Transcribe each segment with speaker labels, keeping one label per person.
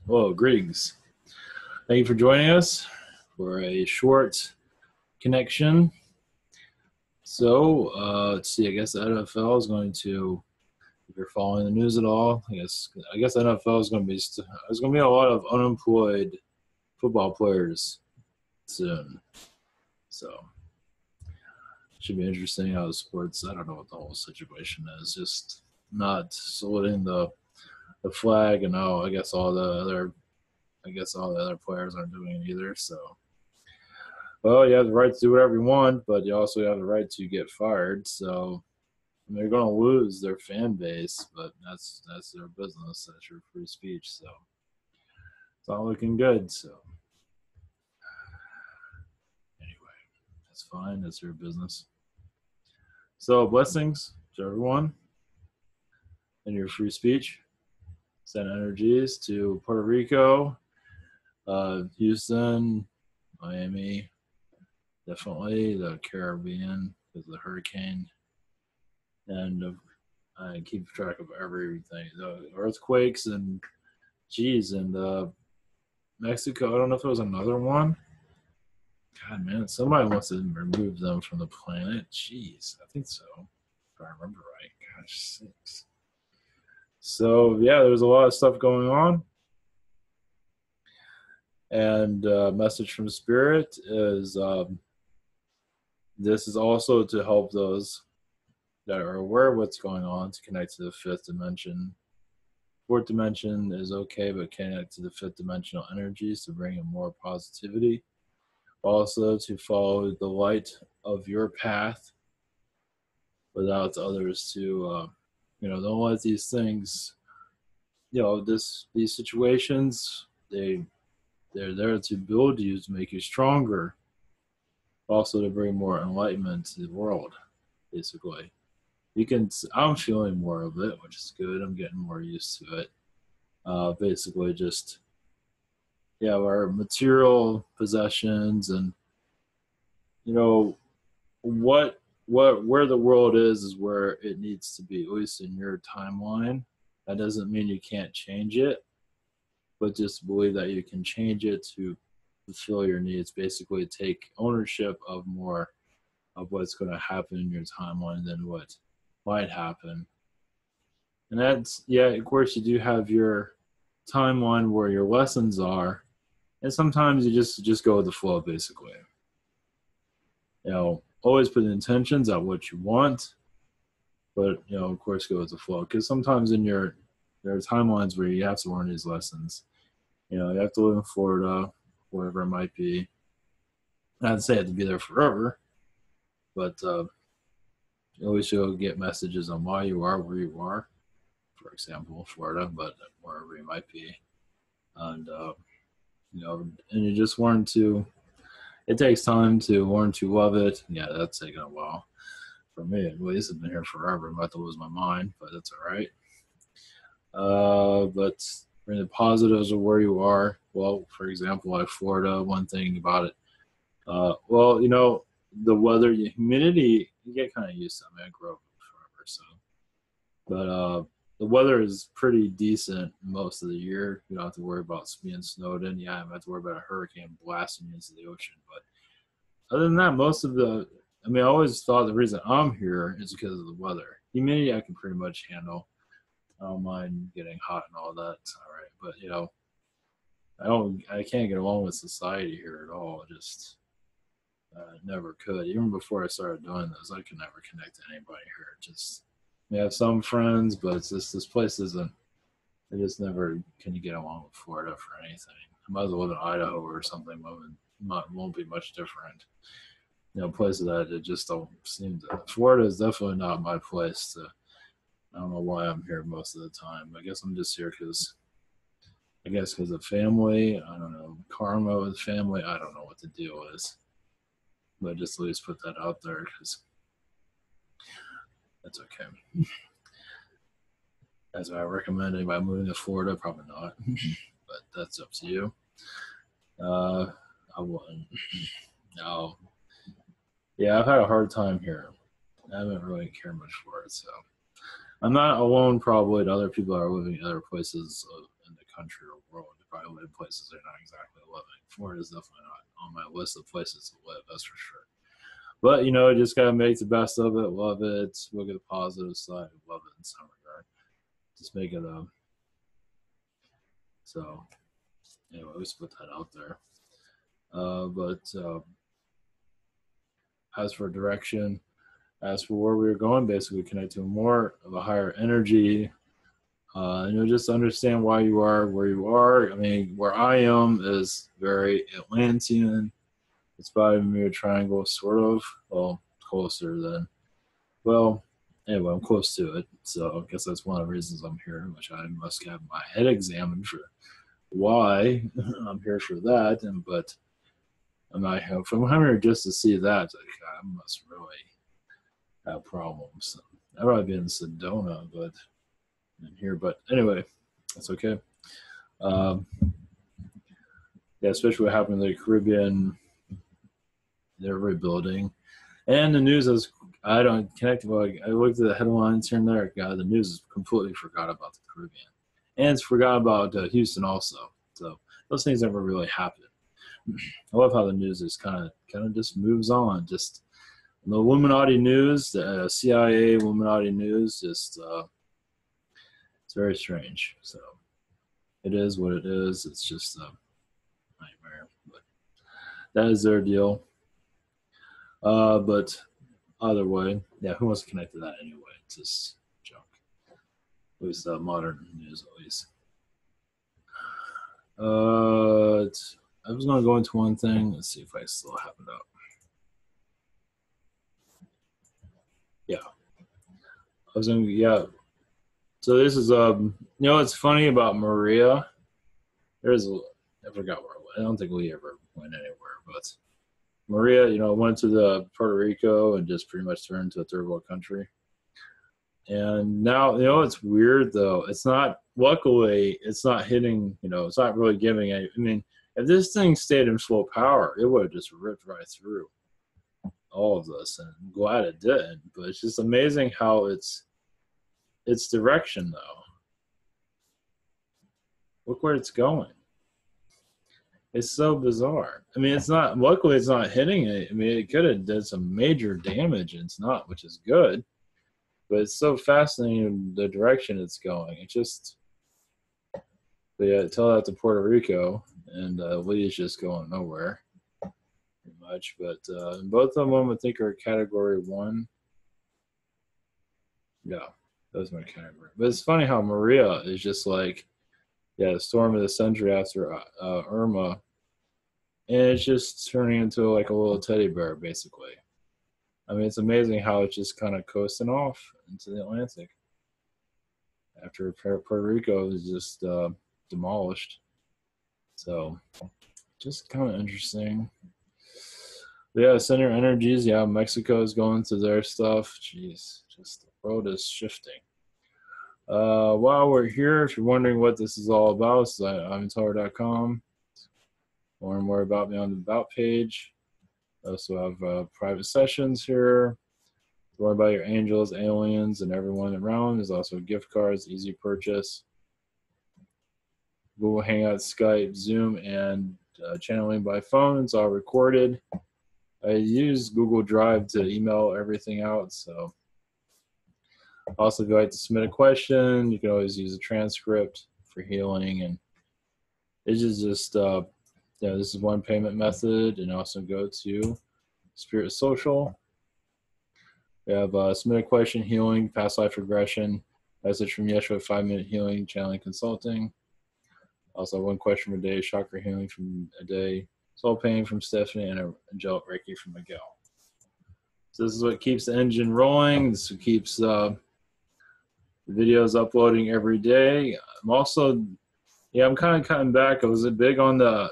Speaker 1: Well, greetings. Thank you for joining us for a short connection. Let's see. I guess the NFL is going to, if you're following the news at all, I guess the NFL is going to be there's going to be a lot of unemployed football players soon. So it should be interesting how the sports. I don't know what the whole situation is. Just not saluting the flag, and now I guess all the other players aren't doing it either. So. Well, you have the right to do whatever you want, but you also have the right to get fired. So they're going to lose their fan base, but that's their business. That's your free speech. So it's not looking good. So anyway, that's fine. That's your business. So blessings to everyone and your free speech. Send energies to Puerto Rico, Houston, Miami, definitely the Caribbean because of the hurricane, and I keep track of everything. The earthquakes and Mexico. I don't know if it was another one. God, man, somebody wants to remove them from the planet. Jeez, I think so, if I remember right. Gosh, sakes. So yeah, there's a lot of stuff going on, and message from Spirit is this is also to help those that are aware of what's going on to connect to the fifth dimension. Fourth dimension is okay, but connect to the fifth dimensional energies to bring in more positivity. Also, to follow the light of your path without others to, don't let these things, these situations, they're there to build you, to make you stronger, also to bring more enlightenment to the world, basically. I'm feeling more of it, which is good. I'm getting more used to it. Basically just, our material possessions and, what where the world is where it needs to be, at least in your timeline. That doesn't mean you can't change it, but just believe that you can change it to fulfill your needs. Basically, take ownership of more of what's going to happen in your timeline than what might happen. And that's, yeah, of course, you do have your timeline where your lessons are, and sometimes you just go with the flow, basically. Always put intentions on what you want, but of course, go with the flow. Because sometimes there are timelines where you have to learn these lessons. You have to live in Florida, wherever it might be. Not to say I have to be there forever, but you always should get messages on why you are where you are. For example, Florida, but wherever you might be, and and you just learn to. It takes time to learn to love it. Yeah, that's taken a while for me. At least I've been here forever. I'm about to lose my mind, but that's all right. But bring the positives of where you are. Well, for example, like Florida, one thing about it. The weather, the humidity, you get kind of used to it. I mean, I grew up forever, so. But the weather is pretty decent most of the year. You don't have to worry about being snowed in. Yeah, I have to worry about a hurricane blasting you into the ocean. But other than that, I always thought the reason I'm here is because of the weather. Humidity, I can pretty much handle. I don't mind getting hot and all that. It's all right. But, I can't get along with society here at all. Just never could. Even before I started doing this, I could never connect to anybody here. Just, we have some friends, but it's just this place isn't. I just never can get along with Florida for anything. I might as well live in Idaho or something. Won't be much different. Places that it just don't seem to. Florida is definitely not my place to. I don't know why I'm here most of the time. I guess I'm just here because of family. I don't know, karma with family. I don't know what the deal is, but just at least put that out there because that's okay. As I recommend anybody moving to Florida, probably not, but that's up to you. I wouldn't. No. Yeah, I've had a hard time here. I haven't really cared much for it, so I'm not alone. Probably, other people are living in other places in the country or world. probably live places they're not exactly living. Florida is definitely not on my list of places to live, that's for sure. But, you know, you just got to make the best of it, love it, look at the positive side, love it in some regard. Just make it so, anyway, let's put that out there. But as for direction, as for where we're going, basically connect to more of a higher energy. You know, just understand why you are where you are. I mean, where I am is very Atlantean. It's by Bermuda Triangle, sort of. Well, closer than. Well, anyway, I'm close to it. So I guess that's one of the reasons I'm here, which I must have my head examined for why I'm here for that. But I'm not here. If I'm here just to see that, I must really have problems. I'd rather be in Sedona, but in here. But anyway, that's okay. Yeah, especially what happened in the Caribbean, they're rebuilding. And the news is, I don't connect. Like, I looked at the headlines here and there. God, the news is completely forgot about the Caribbean, and it's forgot about Houston also. So those things never really happen. I love how the news is kind of just moves on. Just the Illuminati news, the CIA Illuminati news, just it's very strange. So it is what it is. It's just a nightmare. But that is their deal. But either way, yeah, who wants to connect to that anyway? It's just junk. At least modern news, at least. I was going to go into one thing. Let's see if I still have it up. Yeah. I was going to, yeah. So this is, you know, what's funny about Maria? I forgot where it went. I don't think we ever went anywhere, but Maria, you know, went to the Puerto Rico and just pretty much turned into a third world country. And now, you know, it's weird though. It's not, luckily, it's not hitting, you know, it's not really giving any, I mean, if this thing stayed in full power, it would have just ripped right through all of this. And I'm glad it did. But it's just amazing how its direction though. Look where it's going. It's so bizarre. I mean, it's not, luckily it's not hitting it. I mean, it could have done some major damage and it's not, which is good. But it's so fascinating the direction it's going. It just, but yeah, tell that to Puerto Rico, and Lee's just going nowhere, pretty much. But both of them, I think, are Category 1. Yeah, those are my category. But it's funny how Maria is just like, yeah, the storm of the century after Irma, and it's just turning into like a little teddy bear, basically. I mean, it's amazing how it's just kind of coasting off into the Atlantic after Puerto Rico is just demolished. So, just kind of interesting. But yeah, center energies. Yeah, Mexico is going through their stuff. Jeez, just the world is shifting. While we're here, if you're wondering what this is all about, it's ivantower.com. Learn more about me on the About page. I also have private sessions here. Learn about your angels, aliens, and everyone around. There's also gift cards, easy purchase. Google Hangouts, Skype, Zoom, and channeling by phone. It's all recorded. I use Google Drive to email everything out. So also, if you'd like to submit a question, you can always use a transcript for healing. And it's just yeah, this is one payment method. And also go to Spirit Social. We have submit a question, healing, past life regression, message from Yeshua, 5-minute healing, channeling, consulting. Also, one question per day, chakra healing from a day, soul pain from Stephanie, and angelic Reiki from Miguel. So this is what keeps the engine rolling. This is what keeps the videos uploading every day. I'm also, yeah, I'm kind of cutting back. I was big on the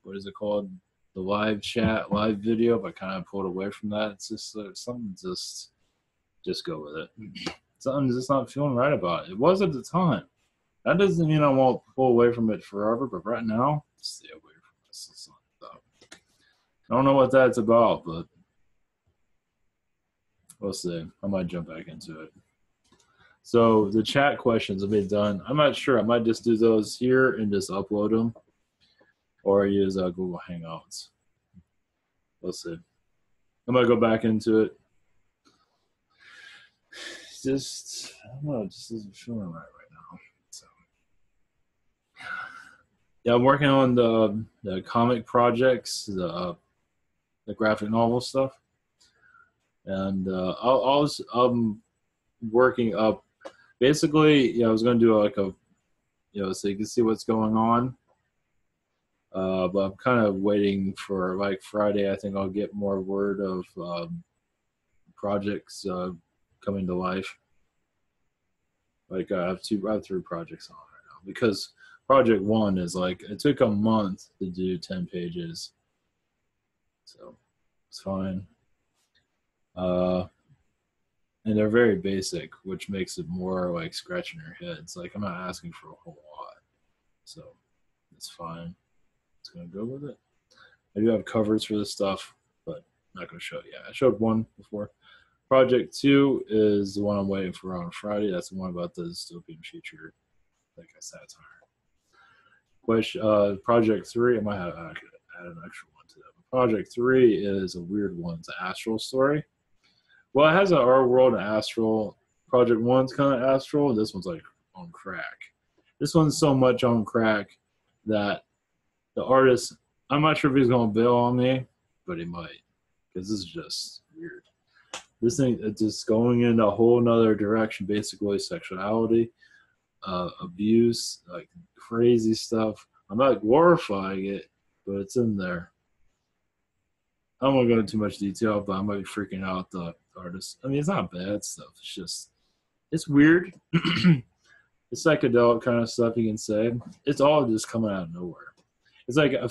Speaker 1: what is it called? The live chat, live video, but kind of pulled away from that. It's just something, just go with it. Something's just not feeling right about it. It was at the time. That doesn't mean I won't pull away from it forever, but right now, stay away from this. I don't know what that's about, but we'll see. I might jump back into it. So the chat questions have been done. I'm not sure. I might just do those here and just upload them, or use Google Hangouts. We'll see. I might go back into it. Just, I don't know, it just isn't feeling right now. So, yeah, I'm working on the comic projects, the graphic novel stuff, and I'm working up. Basically, yeah, I was going to do like a, so you can see what's going on. But I'm kind of waiting for like Friday. I think I'll get more word of projects coming to life. Like I have 3 projects on right now because project 1 is like it took a month to do 10 pages, so it's fine. And they're very basic, which makes it more like scratching your head. It's like I'm not asking for a whole lot, so it's fine. It's gonna go with it. I do have covers for this stuff, but I'm not gonna show it yet. I showed 1 before. Project 2 is the one I'm waiting for on Friday. That's the one about the dystopian future, like a satire. Project 3, I might have add an extra one to that. Project 3 is a weird one. It's an astral story. Well, it has an our world and astral. Project 1's kind of astral. This one's like on crack. This one's so much on crack that the artist, I'm not sure if he's going to bail on me, but he might, because this is just weird. This thing is just going in a whole nother direction, basically sexuality, abuse, like crazy stuff. I'm not glorifying it, but it's in there. I don't want to go into too much detail, but I might be freaking out the artist. I mean, it's not bad stuff. It's just, it's weird. It's psychedelic kind of stuff you can say. It's all just coming out of nowhere. It's like, I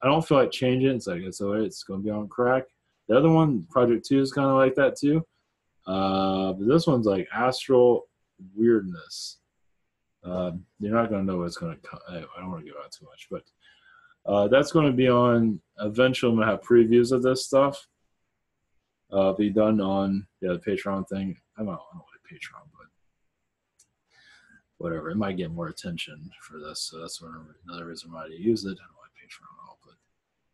Speaker 1: don't feel like changing. It's like, it's all right. It's going to be on crack. The other one, Project 2, is kind of like that too. But this one's like astral weirdness. You're not going to know what's going to come. I don't want to go out too much, but that's going to be on. Eventually, I'm going to have previews of this stuff. Be done on the Patreon thing. I don't know what Patreon, but whatever. It might get more attention for this, so that's another reason why I use it. I don't like Patreon at all, but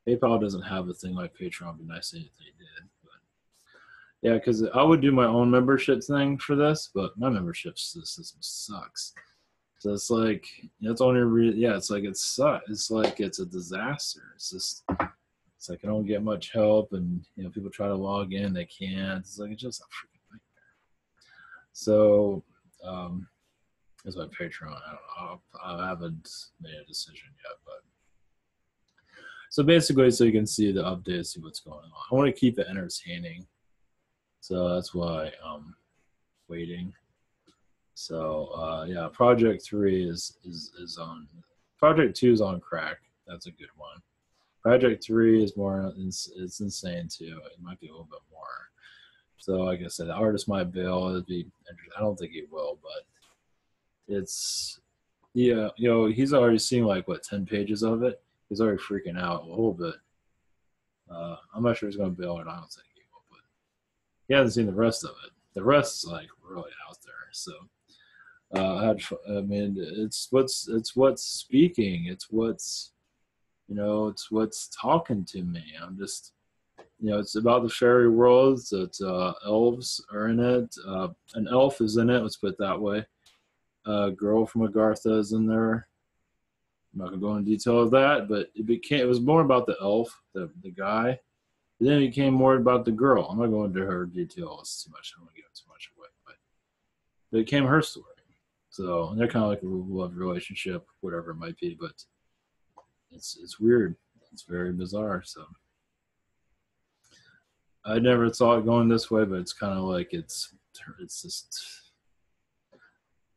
Speaker 1: PayPal doesn't have a thing like Patreon. It'd be nice if they did. But yeah, because I would do my own membership thing for this, but my membership system sucks. So it's like it's only it's like it sucks. It's like it's a disaster. It's like I don't get much help, and people try to log in, they can't. It's like it's just a freaking nightmare. So that's my Patreon. I don't know. I haven't made a decision yet, but so basically, so you can see the updates, see what's going on. I want to keep it entertaining, so that's why I'm waiting. So yeah, Project 3 is on. Project 2 is on crack. That's a good one. Project 3 is more. It's insane too. It might be a little bit more. So like I said, the artist might bail. It'd be interesting. I don't think he will, but it's he's already seen like 10 pages of it. He's already freaking out a little bit. I'm not sure he's going to bail or not. I don't think he will, but he hasn't seen the rest of it. The rest is like really out there. So I mean, it's what's speaking. It's what's it's what's talking to me. I'm just it's about the fairy worlds. It's elves are in it. An elf is in it. Let's put it that way. A girl from Agartha is in there. I'm not gonna go into detail of that, but it was more about the elf, the guy. And then it became more about the girl. I'm not going into her details too much. I don't want to give too much away, but it became her story. So and they're kind of like a love relationship, whatever it might be, but it's weird. It's very bizarre. So I never saw it going this way, but it's kind of like it's just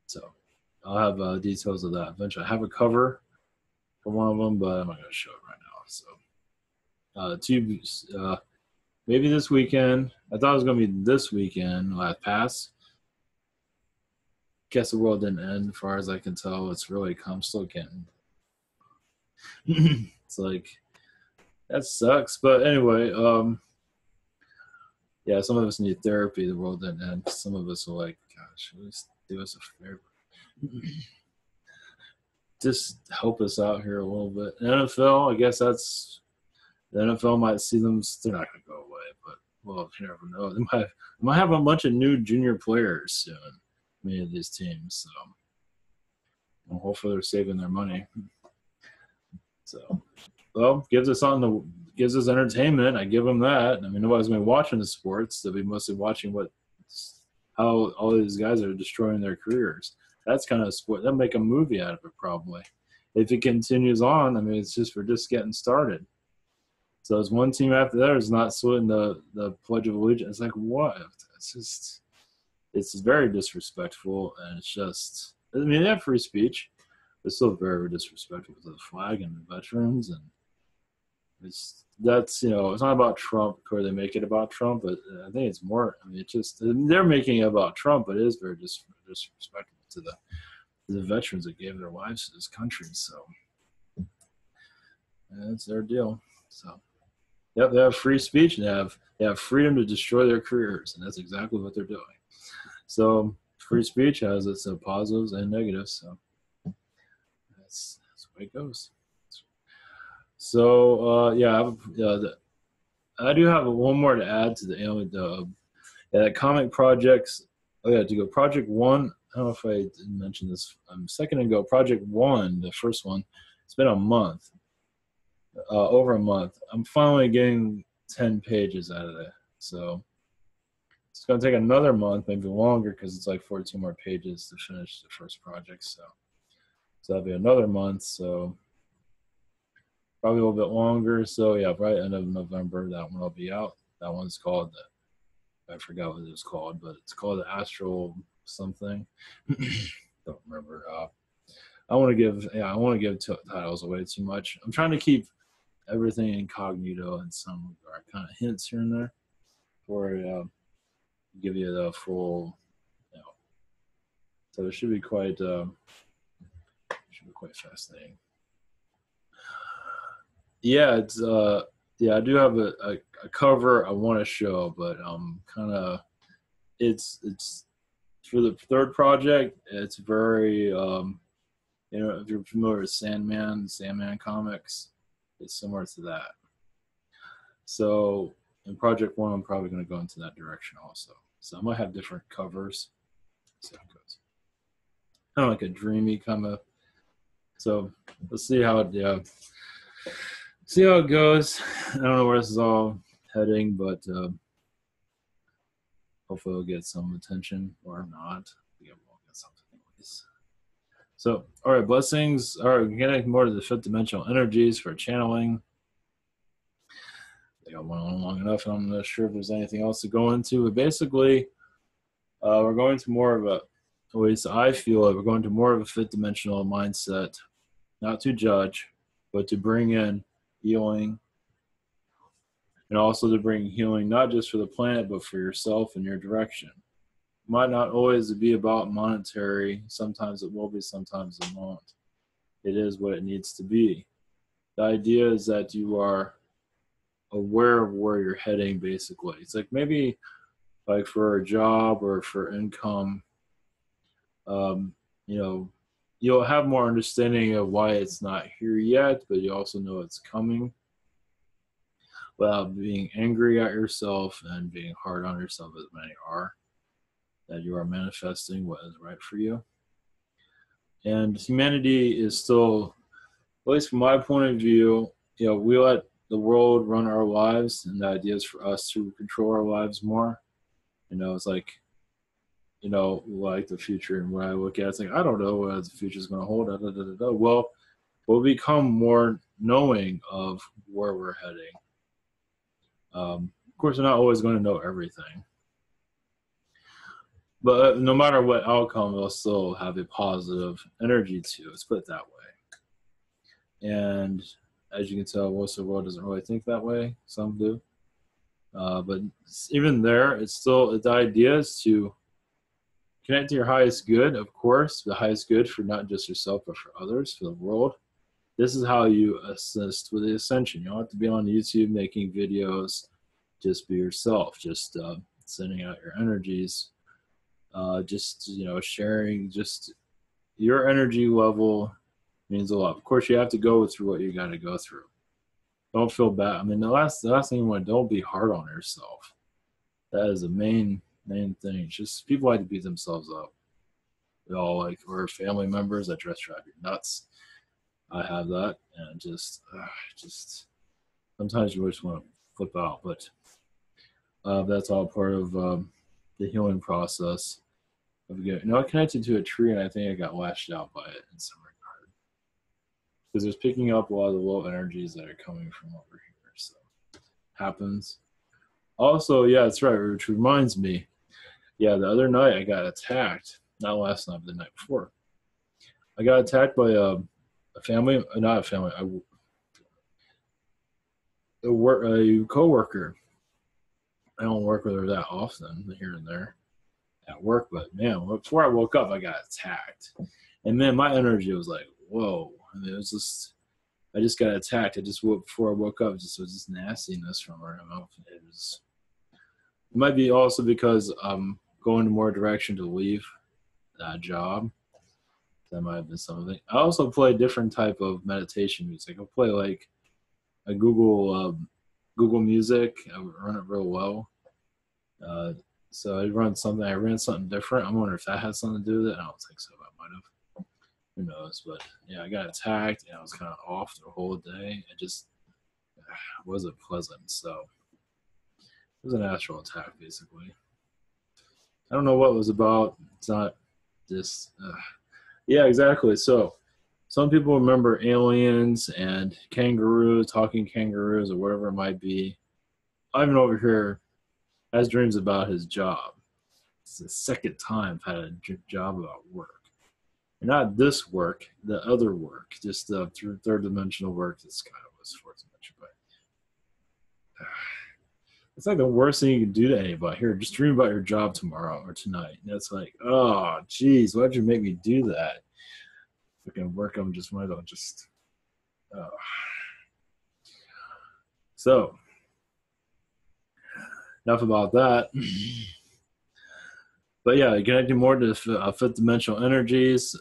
Speaker 1: so. I'll have details of that eventually. I have a cover for one of them, but I'm not going to show it right now. So, maybe this weekend. I thought it was going to be this weekend. Last pass. Guess the world didn't end, as far as I can tell. It's really come still getting. It's like that sucks, but anyway, yeah, some of us need therapy. The world didn't end. Some of us are like, gosh, do us a favor. Just help us out here a little bit. NFL, I guess that's the NFL might see them. They're not going to go away, but well, you never know. They might have a bunch of new junior players soon. Many of these teams, so well, hopefully they're saving their money. So, well, gives us entertainment. I give them that. I mean, nobody's going to be watching the sports. They'll be mostly watching how all these guys are destroying their careers. That's kind of sport. They'll make a movie out of it probably. If it continues on, I mean, we're just getting started. So as one team after that is not saluting the Pledge of Allegiance, it's like, what? It's very disrespectful, and it's just, I mean, they have free speech. It's still very disrespectful to the flag and the veterans, and it's not about Trump, or they make it about Trump, but I think it's more, I mean, they're making it about Trump, but it is very disrespectful to the veterans that gave their lives to this country. So that's their deal. So yep, they have free speech, and they have freedom to destroy their careers, and that's exactly what they're doing. So free speech has its positives and negatives. So that's the way it goes. So I do have one more to add to the comic projects. Oh yeah, to go Project One. I don't know if I didn't mention this a second ago. Project One, the first one, it's been a month, over a month. I'm finally getting 10 pages out of it. So it's going to take another month, maybe longer, because it's like 14 more pages to finish the first project. So that'll be another month. So probably a little bit longer. So yeah, right end of November, that one will be out. That one's called I forgot what it was called, but it's called the Astral something. Don't remember. I want to give titles away too much. I'm trying to keep everything incognito and some kind of hints here and there before I give you the full. So it should be quite fascinating. Yeah, it's I do have a cover I want to show, but kind of it's for the third project. It's very if you're familiar with Sandman comics, it's similar to that. So in Project One, I'm probably going to go into that direction also. So I might have different covers. See how it goes. Kind of like a dreamy kind of. So let's see how it goes. I don't know where this is all heading, but hopefully it'll get some attention or not. Yeah, we'll get something anyways. So, all right, blessings. All right, we're getting more to the fifth dimensional energies for channeling. I think I went on long enough, and I'm not sure if there's anything else to go into. But basically, we're going to more of at least I feel like we're going to more of a fifth dimensional mindset, not to judge, but to bring in healing, and also to bring healing not just for the planet, but for yourself and your direction. It might not always be about monetary. Sometimes it will be, sometimes it won't. It is what it needs to be. The idea is that you are aware of where you're heading, basically. It's like maybe like for a job or for income, you'll have more understanding of why it's not here yet, but you also know it's coming without being angry at yourself and being hard on yourself, as many are, that you are manifesting what is right for you. And humanity is still, at least from my point of view, we let the world run our lives, and the idea is for us to control our lives more. It's like, like the future, and when I look at it, it's like, I don't know what the future is going to hold. Well, we'll become more knowing of where we're heading. Of course, we're not always going to know everything. But no matter what outcome, we'll still have a positive energy to it. Let's put it that way. And as you can tell, most of the world doesn't really think that way. Some do. But even there, the idea is to connect to your highest good, of course, the highest good for not just yourself, but for others, for the world. This is how you assist with the ascension. You don't have to be on YouTube making videos. Just be yourself. Just sending out your energies Just, sharing just your energy level means a lot. Of course, you have to go through what you got to go through. Don't feel bad. I mean, the last thing you want, don't be hard on yourself. That is the main thing. It's just people like to beat themselves up. We all like, or family members that drive you nuts. I have that, and just sometimes you just want to flip out, but that's all part of the healing process of getting. I connected to a tree, and I think I got lashed out by it in some regard because it's picking up a lot of the low energies that are coming from over here. So happens. Also, yeah, that's right. Which reminds me, yeah, the other night I got attacked. Not last night, but the night before. I got attacked by a family, not a family, a coworker. I don't work with her that often, here and there at work, but man, before I woke up, I got attacked, and man, my energy was like, whoa. I mean, it was just, I just got attacked. I just woke before I woke up. It was just nastiness from her. It might be also because I'm going in more direction to leave that job. That might have been something. I also play different type of meditation music. I'll play like a Google Music. I run it real well. So I ran something different. I wonder if that has something to do with it. I don't think so. That might have. Who knows? But yeah, I got attacked and I was kind of off the whole day. It just wasn't pleasant. So it was an astral attack, basically. I don't know what it was about. It's not just. Yeah, exactly. So some people remember aliens and kangaroos, talking kangaroos, or whatever it might be. Ivan over here has dreams about his job. It's the second time I've had a job about work. And not this work, the other work, just the third dimensional work. This kind of was fourth dimension, but it's like the worst thing you can do to anybody. Here, just dream about your job tomorrow or tonight. And it's like, oh, geez, why'd you make me do that? Freaking work, I'm just, why don't just, oh. So, enough about that. But yeah, connecting more to fifth dimensional energies.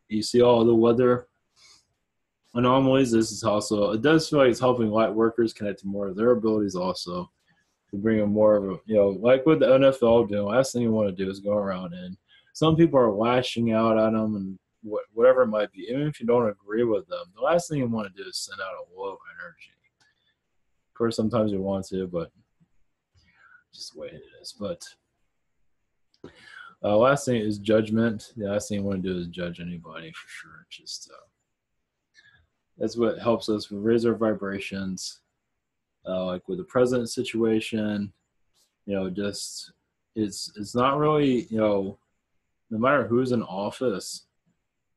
Speaker 1: You see all the weather anomalies. This is also, it does feel like it's helping light workers connect to more of their abilities also, to bring them more of a, like what the NFL doing. Last thing you want to do is go around, and some people are lashing out at them and whatever it might be. Even if you don't agree with them, the last thing you want to do is send out a low energy. Of course, sometimes you want to, but just the way it is. But last thing is judgment. The last thing you want to do is judge anybody, for sure. Just that's what helps us raise our vibrations. Like with the present situation, just it's not really, no matter who's in office,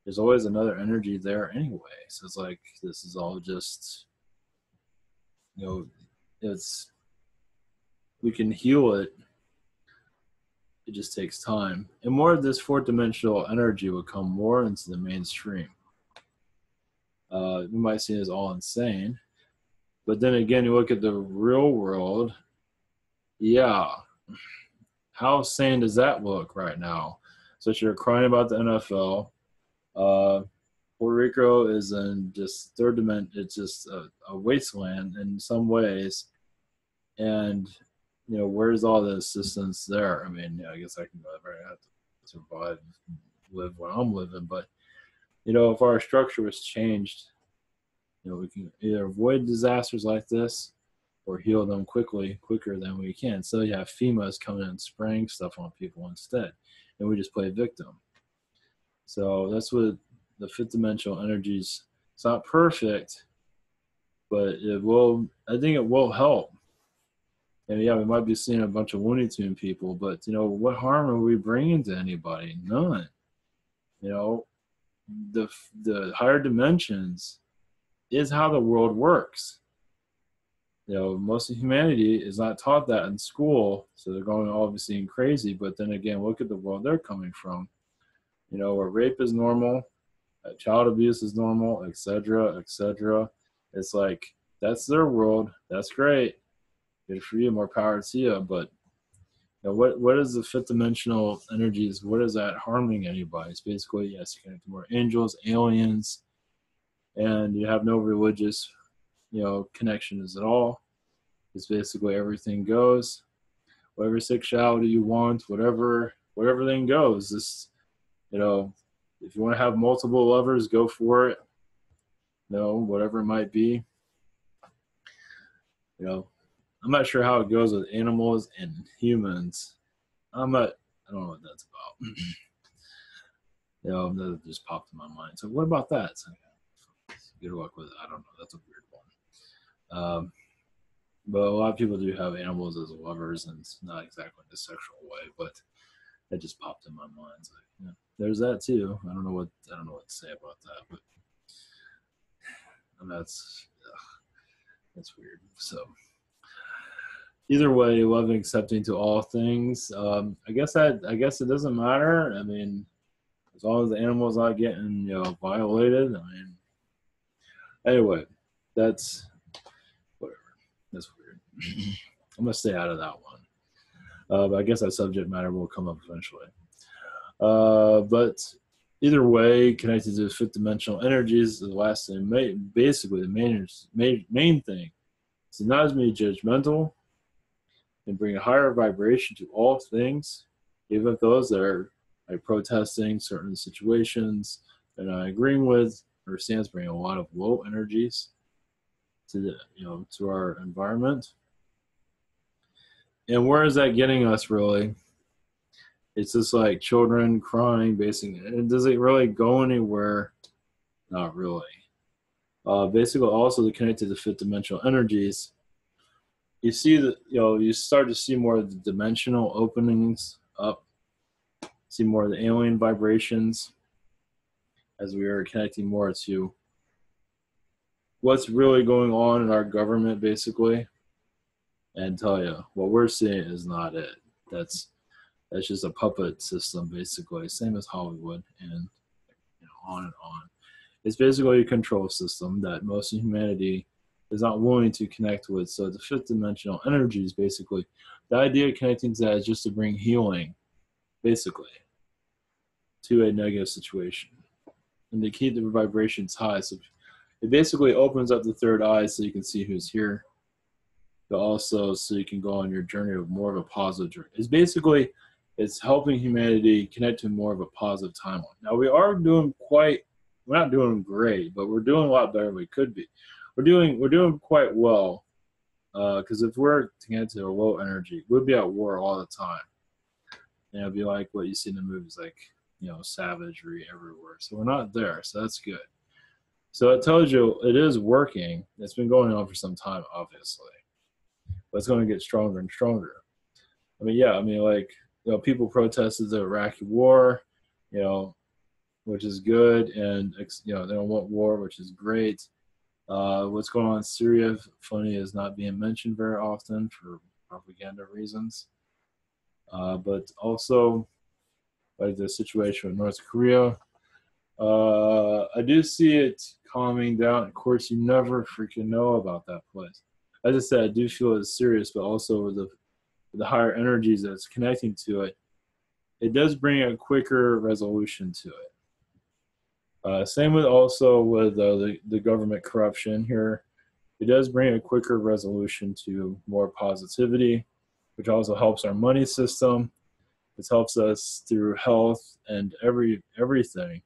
Speaker 1: there's always another energy there anyway. So it's like, this is all just, we can heal it. It just takes time. And more of this fourth dimensional energy will come more into the mainstream. We might see it as all insane. But then again, you look at the real world, yeah. How sane does that look right now? So you're crying about the NFL. Puerto Rico is in just third dimension. It's just a wasteland in some ways. And, where's all the assistance there? I mean, I guess I can go there. I have to survive, live what I'm living. But, if our structure was changed, we can either avoid disasters like this or heal them quicker than we can. So you have FEMA's coming in and spraying stuff on people instead, and we just play victim. So that's what the fifth dimensional energies. It's not perfect, but I think it will help. And yeah, we might be seeing a bunch of Looney Tune people, but what harm are we bringing to anybody? None. The higher dimensions is how the world works. Most of humanity is not taught that in school, so they're going obviously crazy. But then again, look at the world they're coming from. Where rape is normal, child abuse is normal, etc., etc. It's like, that's their world. That's great. Good for you. More power to you. But You know, what is the fifth dimensional energies? What is that harming anybody? It's basically, yes, you connect to more angels, aliens, and you have no religious, you know, connections at all. It's basically everything goes. Whatever sexuality you want, whatever thing goes. This, you know, if you want to have multiple lovers, go for it. You know, whatever it might be. You know, I'm not sure how it goes with animals and humans. I don't know what that's about. You know, that just popped in my mind. So what about that? So, good luck with it. I don't know. That's a weird one. But a lot of people do have animals as lovers, and it's not exactly in a sexual way, but that just popped in my mind. So, yeah, there's that too. I don't know what to say about that, but that's weird. So either way, loving, accepting to all things. I guess it doesn't matter. I mean, as long as the animal's not getting, you know, violated. I mean, anyway, that's whatever. That's weird. I'm gonna stay out of that one. But I guess that subject matter will come up eventually. But either way, connected to the fifth dimensional energies, the last thing, basically the main thing, is to not be judgmental and bring a higher vibration to all things, even if those that are like protesting certain situations they're not agreeing with. Understands bring a lot of low energies to the, you know, to our environment. And where is that getting us really? It's just like children crying, basically. And does it really go anywhere? Not really. Basically, also to connect to the fifth dimensional energies, you see that, you know, you start to see more of the dimensional openings up, see more of the alien vibrations as we are connecting more to what's really going on in our government, basically. And tell you, what we're seeing is not it. That's just a puppet system, basically, same as Hollywood, and you know, on and on. It's basically a control system that most of humanity is not willing to connect with. So the fifth dimensional energies, basically, the idea of connecting to that is just to bring healing, basically, to a negative situation, and to keep the vibrations high. So it basically opens up the third eye so you can see who's here, but also so you can go on your journey of more of a positive journey. It's helping humanity connect to more of a positive timeline. Now we're not doing great, but we're doing a lot better than we could be. We're doing quite well, because if we're to get to a low energy, we'd be at war all the time. And it'd be like what you see in the movies, like, you know, savagery everywhere. So we're not there, so that's good. So it tells you it is working. It's been going on for some time, obviously, but it's going to get stronger and stronger. I mean, yeah, I mean, like, you know, people protested the Iraqi war, you know, which is good, and you know, they don't want war, which is great. What's going on in Syria, funny, is not being mentioned very often for propaganda reasons. But also, like the situation with North Korea, I do see it calming down. Of course, you never freaking know about that place. As I said, I do feel it's serious, but also with the higher energies that's connecting to it, it does bring a quicker resolution to it. Same with the government corruption here. It does bring a quicker resolution to more positivity, which also helps our money system. It helps us through health and everything.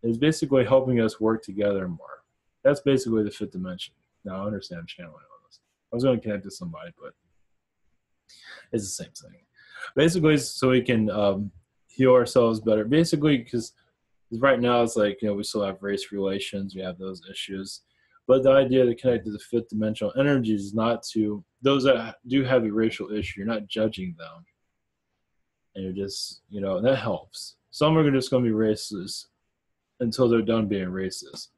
Speaker 1: It's basically helping us work together more. That's basically the fifth dimension. Now I understand channeling all this. I was going to connect to somebody, but it's the same thing. Basically, so we can heal ourselves better. Basically, because right now it's like, you know, we still have race relations, we have those issues. But the idea to connect to the fifth dimensional energies is not to, those that do have a racial issue, you're not judging them. And you're just, you know, that helps. Some are just going to be racist until they're done being racist.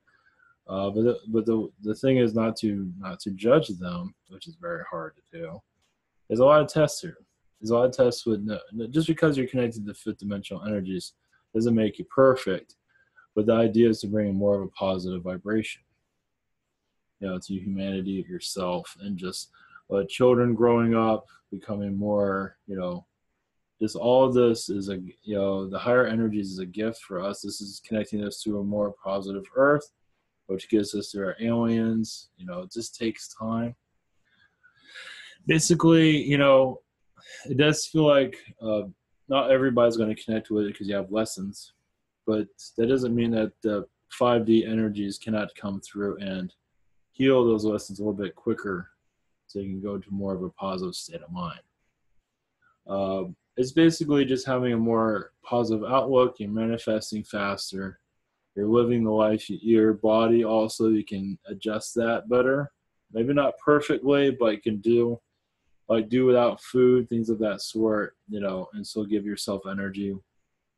Speaker 1: But the thing is not to judge them, which is very hard to do. There's a lot of tests here. There's a lot of tests with just because you're connected to fifth dimensional energies doesn't make you perfect. But the idea is to bring more of a positive vibration, you know, to humanity, yourself, and just children growing up, becoming more, just all of this is the higher energies is a gift for us. This is connecting us to a more positive earth, which gives us to our aliens. It just takes time. Basically, it does feel like not everybody's going to connect with it because you have lessons, but that doesn't mean that the 5D energies cannot come through and heal those lessons a little bit quicker so you can go to more of a positive state of mind. It's basically just having a more positive outlook. You're manifesting faster. You're living the life. Your body also, you can adjust that better. Maybe not perfectly, but you can do without food, things of that sort, and still give yourself energy.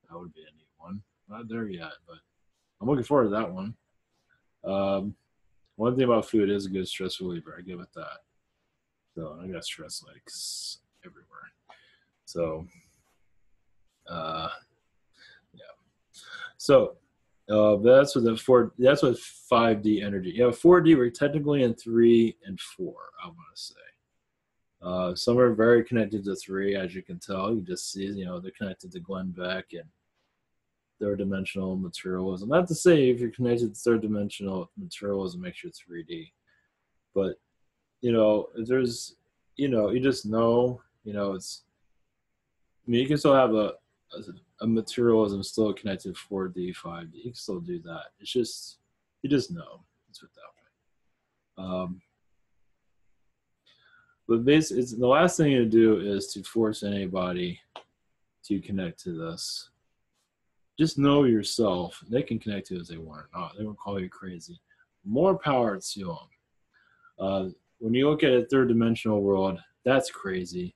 Speaker 1: That would be a neat one. Not there yet, but I'm looking forward to that one. One thing about food is a good stress reliever. I give it that. So I got stress like everywhere. So, yeah. So that's what that's what 5D energy. 4D. We're technically in 3 and 4. I want to say. Some are very connected to 3, as you can tell. You just see, they're connected to Glenn Beck and third dimensional materialism. Not to say if you're connected to third dimensional materialism makes you 3D, but if there's, you just know, it's. I mean, you can still have a materialism still connected to 4D, 5D. You can still do that. It's just you just know. Let's put it that way. But basically, the last thing to do is to force anybody to connect to this. Just know yourself. They can connect to it as they want or not. They won't call you crazy. More power to them. When you look at a third dimensional world, that's crazy.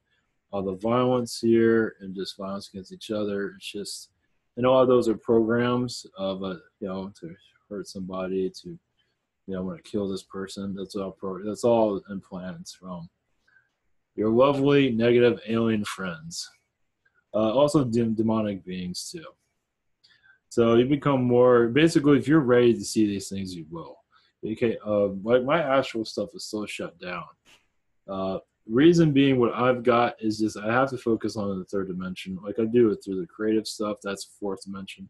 Speaker 1: All the violence here and just violence against each other. It's just, and all of those are programs of, to hurt somebody, to, want to kill this person. That's all implants from your lovely negative alien friends. Also demonic beings too. So you become more, basically, if you're ready to see these things, you will. Okay, like my astral stuff is still shut down. Reason being, what I've got is just I have to focus on the third dimension, like I do it through the creative stuff. That's fourth dimension.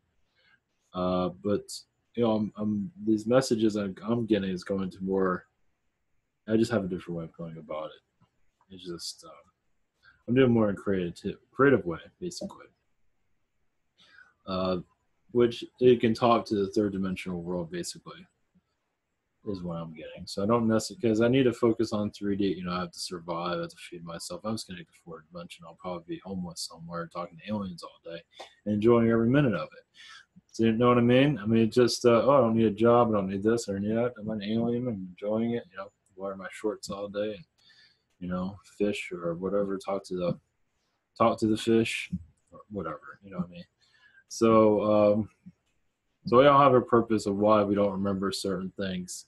Speaker 1: But these messages I'm getting is going to more. I just have a different way of going about it. It's just I'm doing more in creative way, basically. Which you can talk to the third dimensional world, basically, is what I'm getting. So I don't necessarily, because I need to focus on 3D. I have to survive. I have to feed myself. I'm just going to get to fourth dimension. I'll probably be homeless somewhere talking to aliens all day and enjoying every minute of it. So you know what I mean? I mean, just, I don't need a job. I don't need this or any of that. I'm an alien. I'm enjoying it. Wear my shorts all day and, fish or whatever. Talk to the fish or whatever. You know what I mean? So, so we all have a purpose of why we don't remember certain things.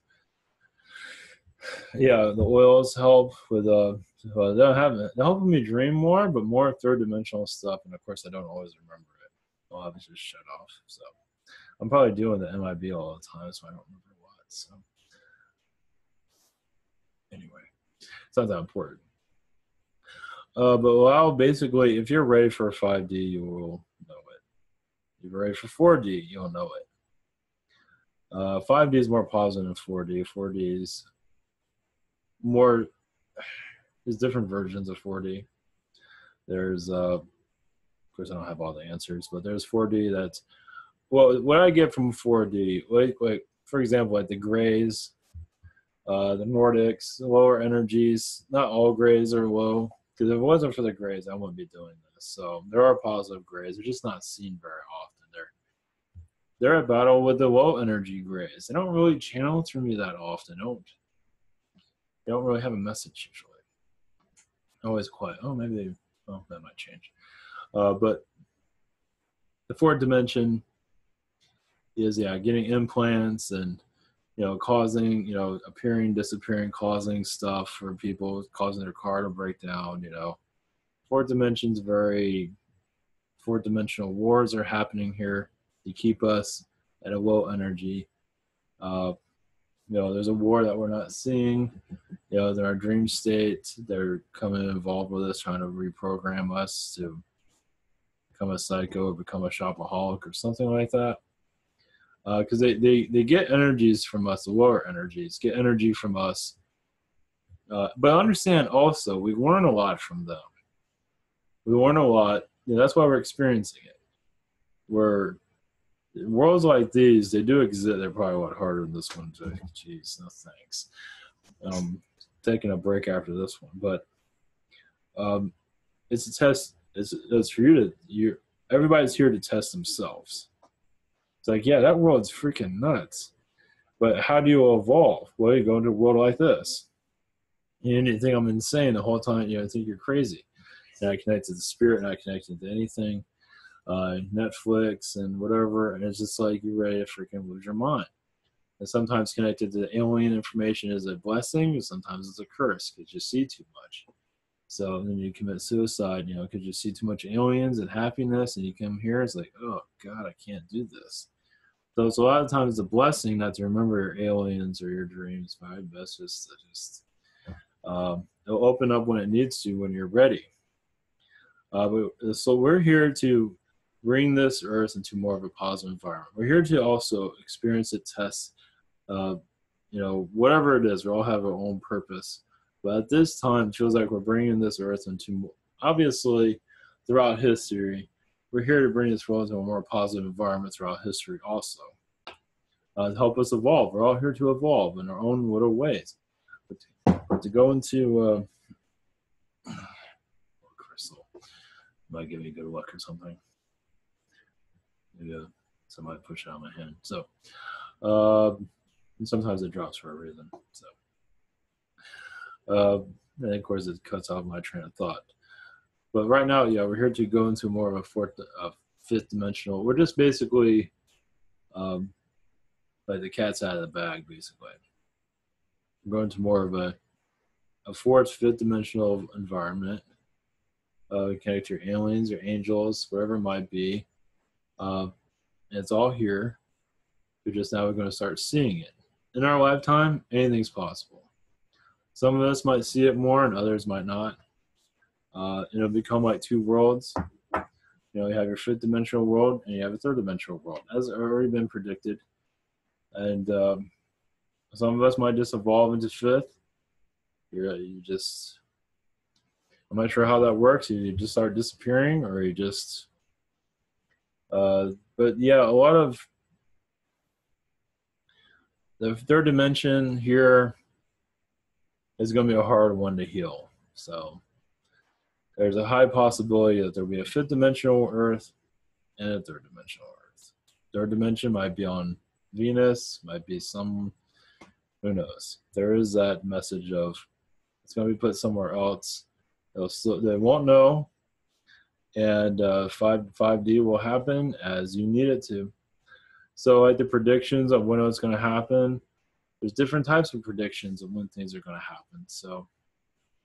Speaker 1: Yeah, the oils help with they're helping me dream more, but more third dimensional stuff. And of course, I don't always remember it. I'll have to just shut off. So I'm probably doing the MIB all the time, so I don't remember what. So anyway, it's not that important. But basically, if you're ready for 5D, you will know it. If you're ready for 4D, you'll know it. 5D is more positive than 4D. 4D is more. There's different versions of 4D. There's, of course, I don't have all the answers, but there's 4D that's, well, what I get from 4D, like for example, like the Greys, the Nordics, the lower energies. Not all Greys are low, because if it wasn't for the Greys, I wouldn't be doing this. So there are positive Greys. They're just not seen very often. They're at battle with the low energy Greys. They don't really channel through me that often. They don't really have a message usually. Always quiet. Oh, maybe that might change. But the fourth dimension is getting implants and causing appearing, disappearing, causing stuff for people, causing their car to break down. Fourth dimension's fourth dimensional wars are happening here to keep us at a low energy. there's a war that we're not seeing. In our dream state, they're coming involved with us, trying to reprogram us to become a psycho or become a shopaholic or something like that. Because they get energies from us, the lower energies get energy from us. But understand also, we learn a lot from them. We learn a lot. That's why we're experiencing it. Worlds like these, they do exist. They're probably a lot harder than this one. Jeez, no thanks. Taking a break after this one, but it's a test. It's for you to. Everybody's here to test themselves. It's like, yeah, that world's freaking nuts. But how do you evolve? Well, you go into a world like this. You think I'm insane the whole time. I think you're crazy. And I connect to the spirit, and I connect to anything, Netflix and whatever. And it's just like you're ready to freaking lose your mind. And sometimes connected to alien information is a blessing, and sometimes it's a curse because you see too much. So then you commit suicide, because you see too much aliens and happiness, and you come here, it's like, oh God, I can't do this. So it's a lot of times a blessing not to remember your aliens or your dreams. My best just it'll open up when it needs to, when you're ready. So we're here to bring this earth into more of a positive environment. We're here to also experience it, test, whatever it is. We all have our own purpose. But at this time, it feels like we're bringing this earth into, obviously, throughout history, we're here to bring this world into a more positive environment throughout history also. To help us evolve. We're all here to evolve in our own little ways. But to go into crystal might give me good luck or something. Maybe somebody push it out of my hand. So and sometimes it drops for a reason. So and of course it cuts off my train of thought. But right now, we're here to go into more of a fifth dimensional. We're just basically like the cat's out of the bag, basically. We're going to more of a fourth, fifth dimensional environment. Connect to your aliens, your angels, whatever it might be. And it's all here. We're going to start seeing it. In our lifetime, anything's possible. Some of us might see it more and others might not. It'll become like two worlds. You have your fifth dimensional world and you have a third dimensional world. That's already been predicted. And some of us might just evolve into fifth. I'm not sure how that works. You just start disappearing, or you just. But yeah, a lot of the third dimension here is going to be a hard one to heal. So there's a high possibility that there'll be a fifth dimensional Earth and a third dimensional Earth. Third dimension might be on Venus, might be who knows. There is that message of it's going to be put somewhere else. They won't know, and 5D will happen as you need it to. So like the predictions of when it's going to happen, there's different types of predictions of when things are going to happen. So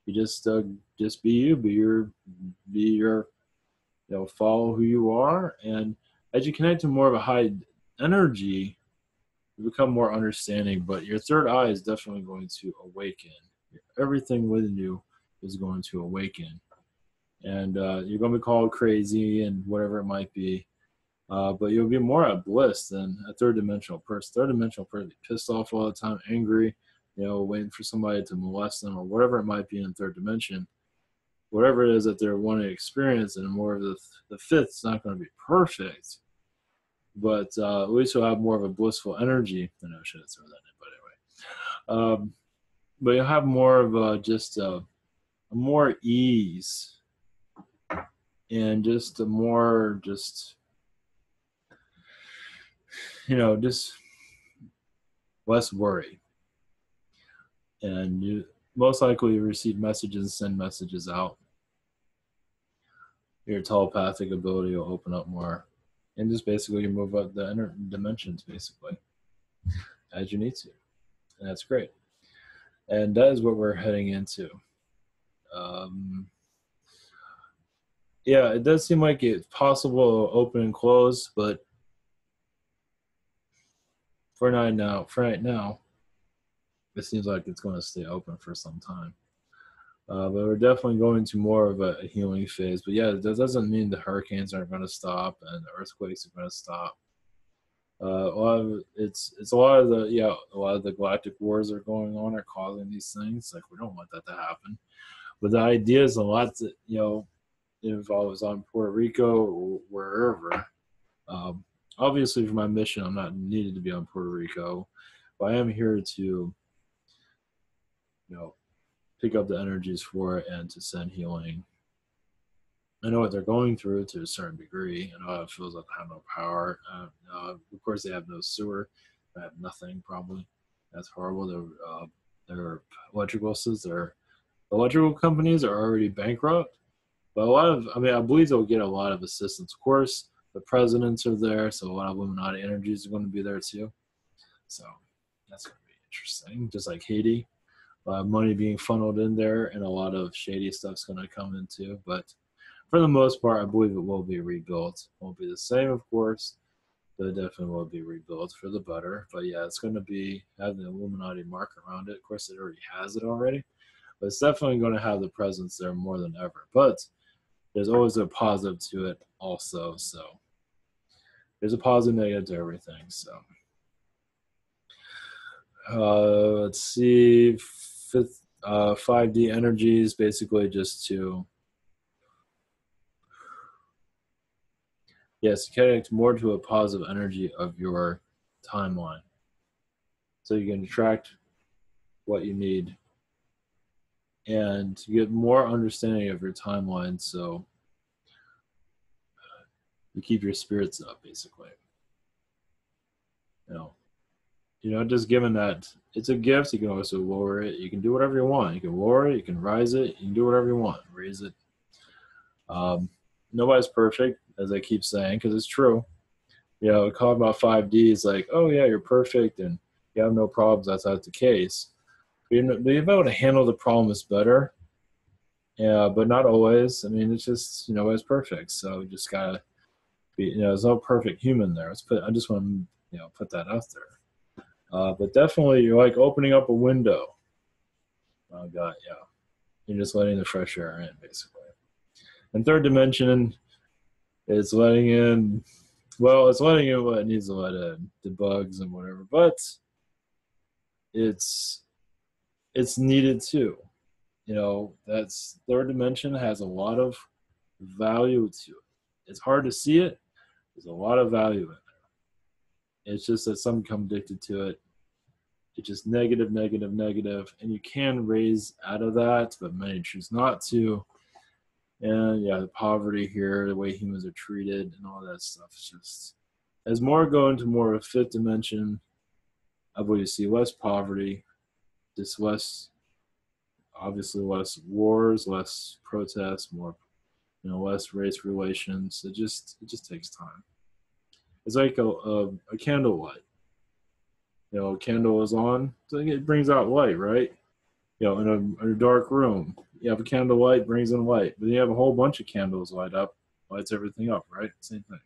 Speaker 1: you just be you, be your follow who you are, and as you connect to more of a high energy, you become more understanding. But your third eye is definitely going to awaken. Everything within you is going to awaken, and you're going to be called crazy and whatever it might be. But you'll be more at bliss than a third dimensional person. Third dimensional person pissed off all the time, angry, waiting for somebody to molest them or whatever it might be in third dimension. Whatever it is that they're wanting to experience, and more of the fifth is not going to be perfect, but at least you'll have more of a blissful energy. I know I should have thrown that in, but anyway. But you'll have more of just a more ease and just a more just less worry. And you most likely receive messages, send messages out. Your telepathic ability will open up more. And just basically you move up the inner dimensions basically as you need to. And that's great. And that is what we're heading into. Yeah, it does seem like it's possible to open and close, but for right now, it seems like it's going to stay open for some time. But we're definitely going to more of a healing phase. But yeah, that doesn't mean the hurricanes aren't going to stop and the earthquakes are going to stop. A lot of it's a lot of the galactic wars that are going on are causing these things. Like we don't want that to happen. But the idea is a lot that if I was on Puerto Rico or wherever, um, obviously for my mission, I'm not needed to be on Puerto Rico, but I am here to pick up the energies for it and to send healing. I know what they're going through to a certain degree. I know how it feels like they have no power. Of course, they have no sewer. They have nothing, probably. That's horrible. Their electrical systems, their electrical companies are already bankrupt. But I believe they'll get a lot of assistance. Of course, the presidents are there, so a lot of Illuminati energies are going to be there too. So that's going to be interesting. Just like Haiti, a lot of money being funneled in there, and a lot of shady stuff's going to come into. But for the most part, I believe it will be rebuilt. It won't be the same, of course, but it definitely will be rebuilt for the better. But yeah, it's going to have the Illuminati mark around it. Of course, it already has it already, but it's definitely going to have the presence there more than ever. But there's always a positive to it also. So there's a positive negative to everything. So let's see. 5D energies, basically just to connect more to a positive energy of your timeline. So you can attract what you need and to get more understanding of your timeline, so you keep your spirits up, basically. Just given that it's a gift, you can also lower it. You can do whatever you want. You can lower it, you can rise it, you can do whatever you want. Raise it. Nobody's perfect, as I keep saying, because it's true. Talking about 5D is like, oh yeah, you're perfect and you have no problems. That's not the case. But being able to handle the problems better. Yeah, but not always. I mean, it's just it's perfect. So you just gotta be. There's no perfect human there. I just want to put that out there. But definitely, you're like opening up a window. Oh God, yeah. You're just letting the fresh air in, basically. And third dimension is letting in. Well, it's letting in what it needs to let in, the bugs and whatever. But it's needed too. That's third dimension has a lot of value to it. It's hard to see it. There's a lot of value in there. It's just that some become addicted to it. It's just negative, negative, negative, and you can raise out of that, but many choose not to. And yeah, the poverty here, the way humans are treated, and all that stuff. It's just as more go into more of a fifth dimension, I believe you see less poverty, just less. Obviously, less wars, less protests, more, less race relations. It just takes time. It's like a candle light. A candle is on, so it brings out light, right? In a dark room, you have a candle light, brings in light. But you have a whole bunch of candles light up, lights everything up, right? Same thing.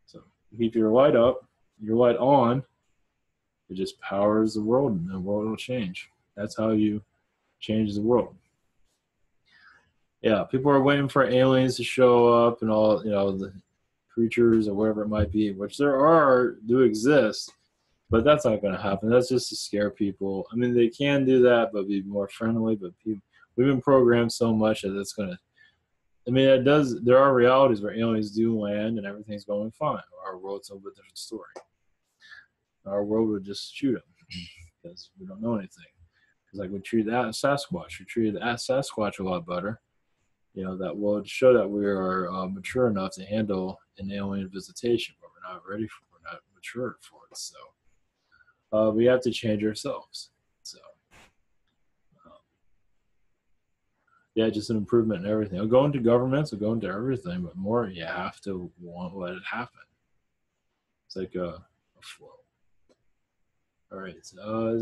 Speaker 1: So you keep your light up, your light on, it just powers the world, and the world will change. That's how you change the world. Yeah, people are waiting for aliens to show up and all, the creatures or whatever it might be, which do exist, but that's not going to happen. That's just to scare people. I mean, they can do that, but be more friendly. But we've been programmed so much that it's going to. I mean, there are realities where aliens do land and everything's going fine. Our world's a little bit different story. Our world would just shoot them because we don't know anything. It's like we treated that Sasquatch. We treated that Sasquatch a lot better. That would show that we are mature enough to handle an alien visitation, but we're not ready for it. We're not mature for it. So we have to change ourselves. So just an improvement in everything. I'll go into governments, I'll go into everything, but more you have to let it happen. It's like a flow. All right. Is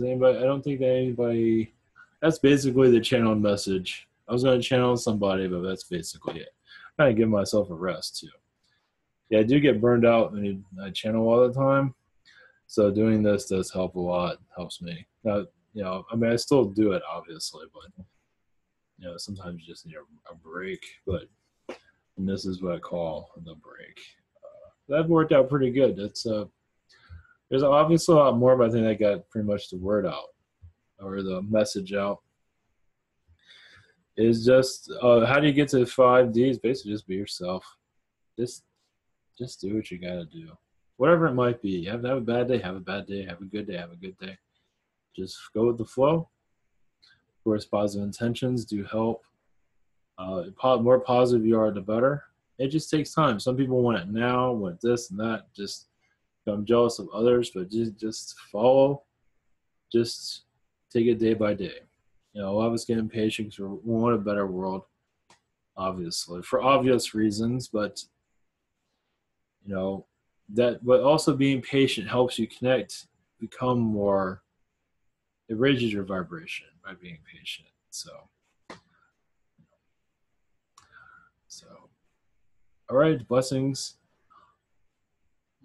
Speaker 1: anybody? I don't think that anybody. That's basically the channeled message. I was going to channel somebody, but that's basically it. I'm trying to give myself a rest too. Yeah, I do get burned out when I channel all the time. So doing this does help a lot. Helps me. Now, you know, I mean, I still do it obviously, but you know, sometimes you just need a break. But and this is what I call the break. That worked out pretty good. It's there's obviously a lot more, but I think I got pretty much the word out or the message out. Is just how do you get to 5Ds? Basically, just be yourself. Just just do what you gotta do, whatever it might be. You have to have a bad day, have a bad day. Have a good day, have a good day. Just go with the flow. Of course, positive intentions do help. More positive you are, the better. It just takes time. Some people want it now, want this and that. Just I'm jealous of others, but just follow. Just take it day by day. You know, a lot of us get impatient because we want a better world, obviously, for obvious reasons. But you know that, but also being patient helps you connect, become more. It raises your vibration by being patient. So all right, blessings.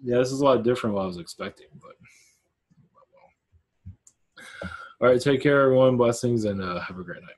Speaker 1: Yeah, this is a lot different than what I was expecting, but all right, take care, everyone. Blessings, and have a great night.